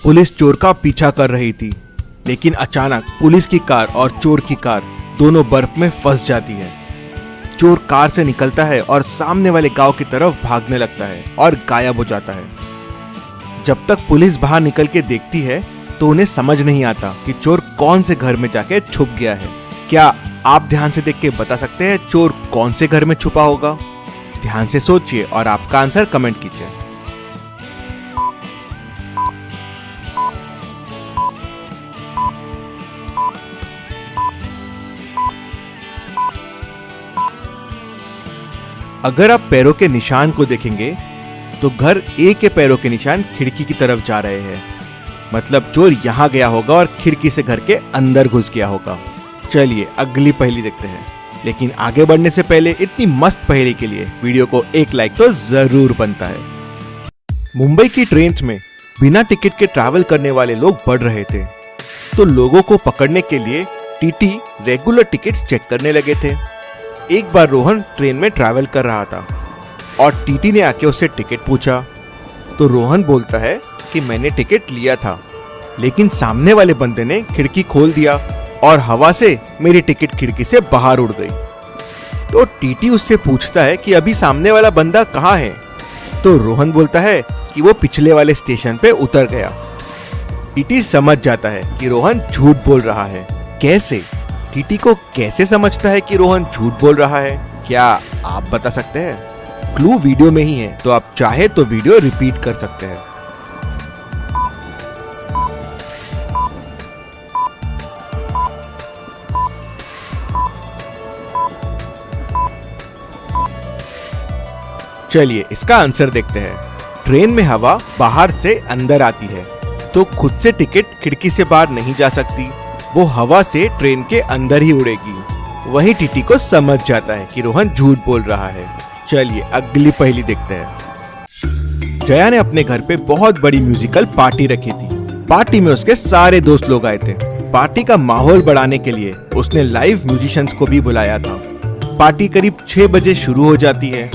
Police चोर का पीछा कर रही थी, लेकिन अचानक पुलिस की कार और चोर की कार दोनों बर्फ में फंस जाती है। चोर कार से निकलता है और सामने वाले गांव की तरफ भागने लगता है और गायब हो जाता है। जब तक पुलिस बाहर निकल के देखती है तो उन्हें समझ नहीं आता कि चोर कौन से घर में जाके छुप गया है। क्या आप ध्यान से देख के बता सकते हैं चोर कौन से घर में छुपा होगा? ध्यान से सोचिए और आपका आंसर कमेंट कीजिए। अगर आप पैरों के निशान को देखेंगे तो घर ए के पैरों के निशान खिड़की की तरफ जा रहे हैं, मतलब चोर यहाँ गया होगा और खिड़की से घर के अंदर घुस गया होगा। चलिए अगली पहेली देखते हैं, लेकिन आगे बढ़ने से पहले इतनी मस्त पहेली के लिए वीडियो को एक लाइक तो जरूर बनता है। मुंबई की ट्रेन्स में बिना टिकट के ट्रैवल करने वाले लोग बढ़ रहे थे, तो लोगों को पकड़ने के लिए टीटी रेगुलर टिकट्स चेक करने लगे थे। एक बार रोहन ट्रेन में ट्रैवल कर रहा था और टीटी ने आके उससे टिकट पूछा, तो रोहन बोलता है कि मैंने टिकट लिया था, लेकिन सामने वाले बंदे ने खिड़की खोल दिया और हवा से मेरी टिकट खिड़की से बाहर उड़ गई। तो टीटी उससे पूछता है कि अभी सामने वाला बंदा कहाँ है? तो रोहन बोलता है कि वो पिछले वाले स्टेशन पे उतर गया। टीटी समझ जाता है कि रोहन झूठ बोल रहा है। कैसे? टीटी को कैसे समझता है कि रोहन झूठ बोल रहा है? क्या आप बता सकते हैं? क्लू वीडियो में ही है, तो आप चाहे तो वीडियो रिपीट कर सकते हैं। चलिए इसका आंसर देखते हैं। ट्रेन में हवा बाहर से अंदर आती है, तो खुद से टिकट खिड़की से बाहर नहीं जा सकती, वो हवा से ट्रेन के अंदर ही उड़ेगी। वही टीटी को समझ जाता है कि रोहन झूठ बोल रहा है। चलिए अगली पहेली देखते हैं। जया ने अपने घर पे बहुत बड़ी म्यूजिकल पार्टी रखी थी। पार्टी में उसके सारे दोस्त लोग आए थे। पार्टी का माहौल बढ़ाने के लिए उसने लाइव म्यूजिशियंस को भी बुलाया था। पार्टी करीब 6 बजे शुरू हो जाती है।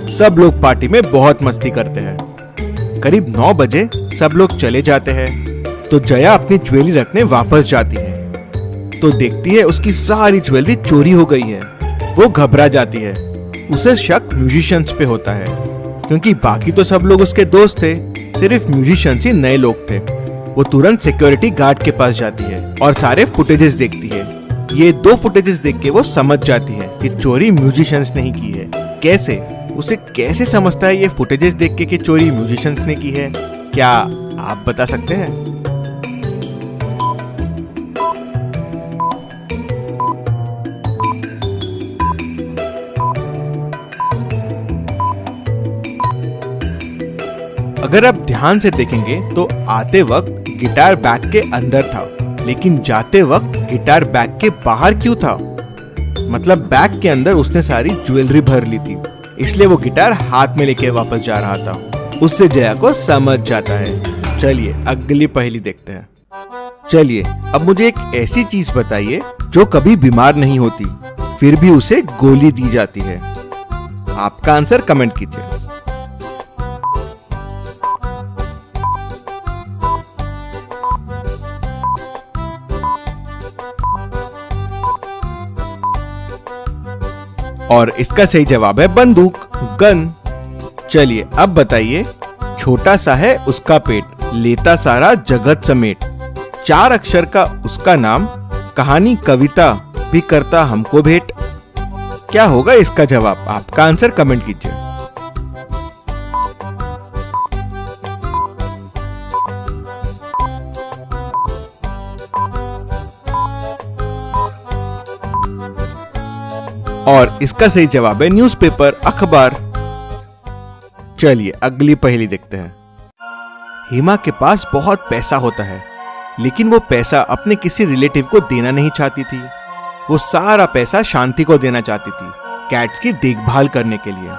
सब लोग पार्टी में बहुत मस्ती करते हैं। करीब 9 बजे सब लोग चले जाते हैं, तो जया अपनी ज्वेलरी रखने वापस जाती है, तो देखती है उसकी सारी ज्वेलरी चोरी हो गई है। वो घबरा जाती है। उसे शक म्यूजिशियंस पे होता है, क्योंकि बाकी तो सब लोग उसके दोस्त थे, सिर्फ म्यूजिशियंस ही नए लोग थे। वो तुरंत सिक्योरिटी गार्ड के पास जाती है और सारे फुटेजेस देखती है। ये 2 फुटेजेस देख के वो समझ जाती है कि चोरी म्यूजिशियंस ने ही की है। कैसे? उसे कैसे समझता है ये फुटेजेस देख के कि चोरी म्यूजिशियंस ने की है? क्या आप बता सकते हैं? अगर आप ध्यान से देखेंगे तो आते वक्त गिटार बैग के अंदर था, लेकिन जाते वक्त गिटार बैग के बाहर क्यों था? मतलब बैग के अंदर उसने सारी ज्वेलरी भर ली थी, इसलिए वो गिटार हाथ में लेके वापस जा रहा था। उससे जया को समझ जाता है। चलिए अगली पहेली देखते हैं। चलिए अब मुझे एक ऐसी चीज बताइए जो कभी बीमार नहीं होती, फिर भी उसे गोली दी जाती है। आपका आंसर कमेंट कीजिए। और इसका सही जवाब है बंदूक, गन। चलिए अब बताइए, छोटा सा है उसका पेट, लेता सारा जगत समेट, 4 अक्षर का उसका नाम, कहानी कविता भी करता हमको भेंट। क्या होगा इसका जवाब? आपका आंसर कमेंट कीजिए। और इसका सही जवाब है न्यूज़पेपर, अखबार। चलिए अगली पहेली देखते हैं। हेमा के पास बहुत पैसा होता है, लेकिन वो पैसा अपने किसी रिलेटिव को देना नहीं चाहती थी। वो सारा पैसा शांति को देना चाहती थी, कैट्स की देखभाल करने के लिए।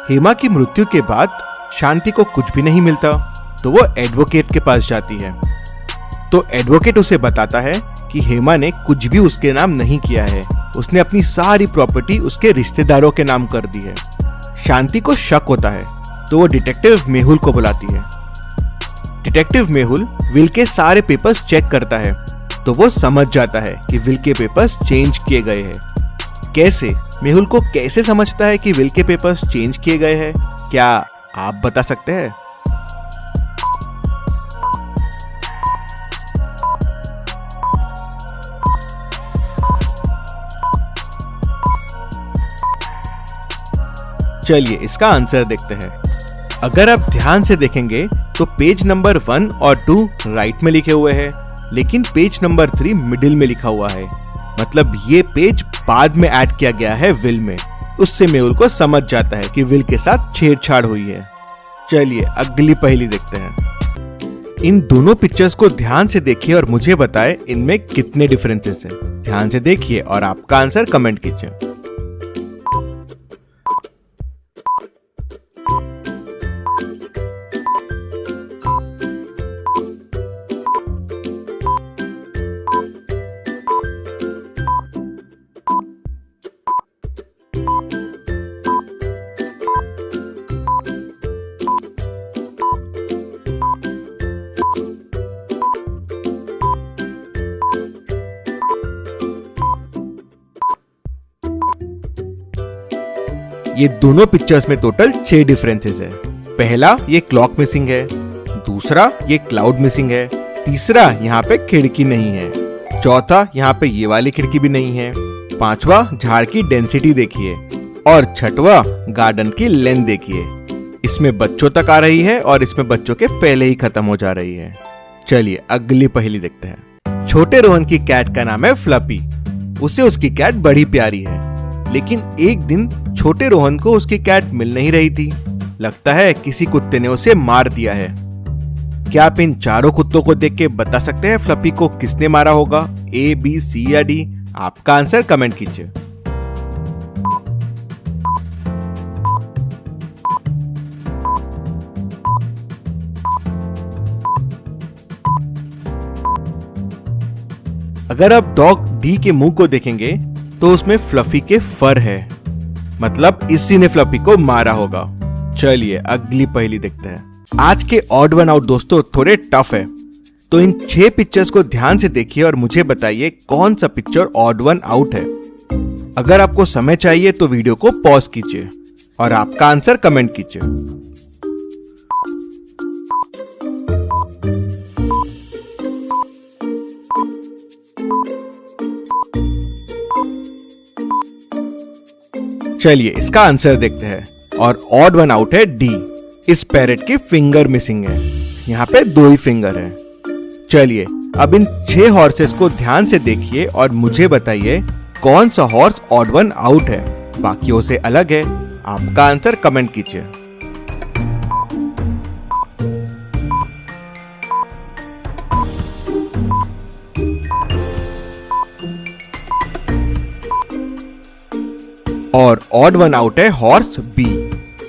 हेमा की मृत्यु के बाद शांति को कुछ भी नहीं मिलता, तो वो एडवोकेट के पास जाती है। तो एडवोकेट उसे बताता है कि हेमा ने कुछ भी उसके नाम नहीं किया है, उसने अपनी सारी प्रॉपर्टी उसके रिश्तेदारों के नाम कर दी है। शांति को शक होता है, तो वो डिटेक्टिव मेहुल को बुलाती है। डिटेक्टिव मेहुल विल के सारे पेपर्स चेक करता है तो वो समझ जाता है कि विल के पेपर्स चेंज किए गए हैं। कैसे? मेहुल को कैसे समझता है कि विल के पेपर्स चेंज किए गए हैं? क्या आप बता सकते हैं? चलिए इसका आंसर देखते हैं। अगर आप ध्यान से देखेंगे तो पेज नंबर 1 और 2 राइट में लिखे हुए हैं, लेकिन पेज नंबर 3 मिडिल में लिखा हुआ है। मतलब ये पेज बाद में ऐड किया गया है विल में। उससे मेहुल को समझ जाता है कि विल के साथ छेड़छाड़ हुई है। चलिए अगली पहेली देखते हैं। इन दोनों पिक्चर्स को ध्यान से देखिए और मुझे बताएं इनमें कितने डिफरेंसेस हैं। ध्यान से देखिए और आपका आंसर कमेंट कीजिए। ये दोनों पिक्चर्स में टोटल 6 डिफरेंसेस है। पहला, ये क्लॉक मिसिंग है। दूसरा, ये क्लाउड मिसिंग है। तीसरा, यहाँ पे खिड़की नहीं है। चौथा, यहाँ पे ये वाली खिड़की भी नहीं है। पांचवा, झाड़ की डेंसिटी देखिए। और छठवा, गार्डन की लेंथ देखिए। इसमें बच्चों तक आ रही है और इसमें बच्चों के पहले ही खत्म हो जा रही है। चलिए अगली पहेली देखते हैं। छोटे रोहन की कैट का नाम है फ्लपी। उसे उसकी कैट बड़ी प्यारी है, लेकिन एक दिन छोटे रोहन को उसकी कैट मिल नहीं रही थी। लगता है किसी कुत्ते ने उसे मार दिया है। क्या आप इन चारों कुत्तों को देख के बता सकते हैं फ्लपी को किसने मारा होगा? A, B, C या D? आपका आंसर कमेंट कीजिए। अगर आप डॉग D के मुंह को देखेंगे तो उसमें फ्लफी के फर है। मतलब इसी ने फ्लफी को मारा होगा। चलिए अगली पहेली देखते हैं। आज के ऑड वन आउट दोस्तों थोड़े टफ है, तो इन 6 पिक्चर्स को ध्यान से देखिए और मुझे बताइए कौन सा पिक्चर ऑड वन आउट है। अगर आपको समय चाहिए तो वीडियो को पॉज कीजिए और आपका आंसर कमेंट कीजिए। चलिए इसका आंसर देखते हैं और ऑड वन आउट है डी। इस पैरेट की फिंगर मिसिंग है। यहाँ पे 2 ही फिंगर है। चलिए अब इन 6 हॉर्सेस को ध्यान से देखिए और मुझे बताइए कौन सा हॉर्स ऑड वन आउट है, बाकियों से अलग है। आपका आंसर कमेंट कीजिए। और ऑड वन आउट है हॉर्स बी।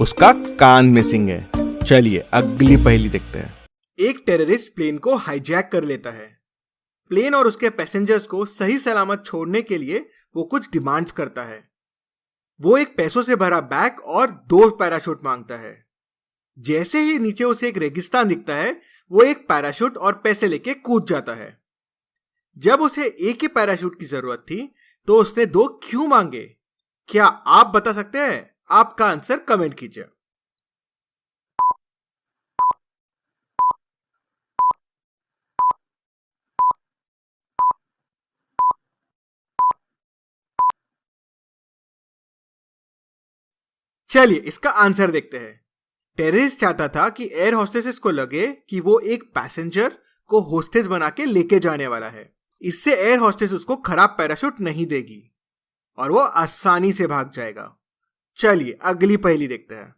उसका कान मिसिंग है। चलिए अगली पहेली देखते हैं। एक टेररिस्ट प्लेन को हाईजैक कर लेता है। प्लेन और उसके पैसेंजर्स को सही सलामत छोड़ने के लिए वो कुछ डिमांड्स करता है। वो एक पैसों से भरा बैग और 2 पैराशूट मांगता है। जैसे ही नीचे उसे एक रेगिस्तान दिखता है, वो एक पैराशूट और पैसे लेके कूद जाता है। जब उसे एक ही पैराशूट की जरूरत थी तो उसने 2 क्यों मांगे? क्या आप बता सकते हैं? आपका आंसर कमेंट कीजिए। चलिए इसका आंसर देखते हैं। टेररिस्ट चाहता था कि एयर होस्टेसेस को लगे कि वो एक पैसेंजर को होस्टेस बना के लेके जाने वाला है। इससे एयर होस्टेस उसको खराब पैराशूट नहीं देगी और वो आसानी से भाग जाएगा। चलिए अगली पहेली देखते हैं।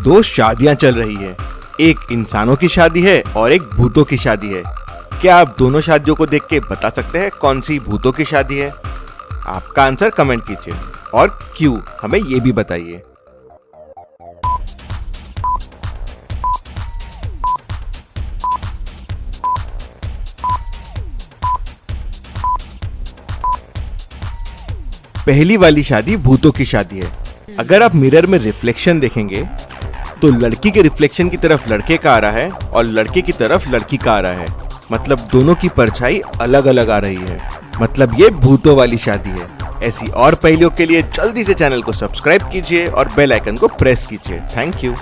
2 शादियां चल रही है। एक इंसानों की शादी है और एक भूतों की शादी है। क्या आप दोनों शादियों को देख के बता सकते हैं कौन सी भूतों की शादी है? आपका आंसर कमेंट कीजिए और क्यों, हमें ये भी बताइए। पहली वाली शादी भूतों की शादी है। अगर आप मिरर में रिफ्लेक्शन देखेंगे तो लड़की के रिफ्लेक्शन की तरफ लड़के का आ रहा है और लड़के की तरफ लड़की का आ रहा है, मतलब दोनों की परछाई अलग अलग आ रही है। मतलब ये भूतों वाली शादी है। ऐसी और पहेलियों के लिए जल्दी से चैनल को सब्सक्राइब कीजिए और बेल आइकन को प्रेस कीजिए। Thank you.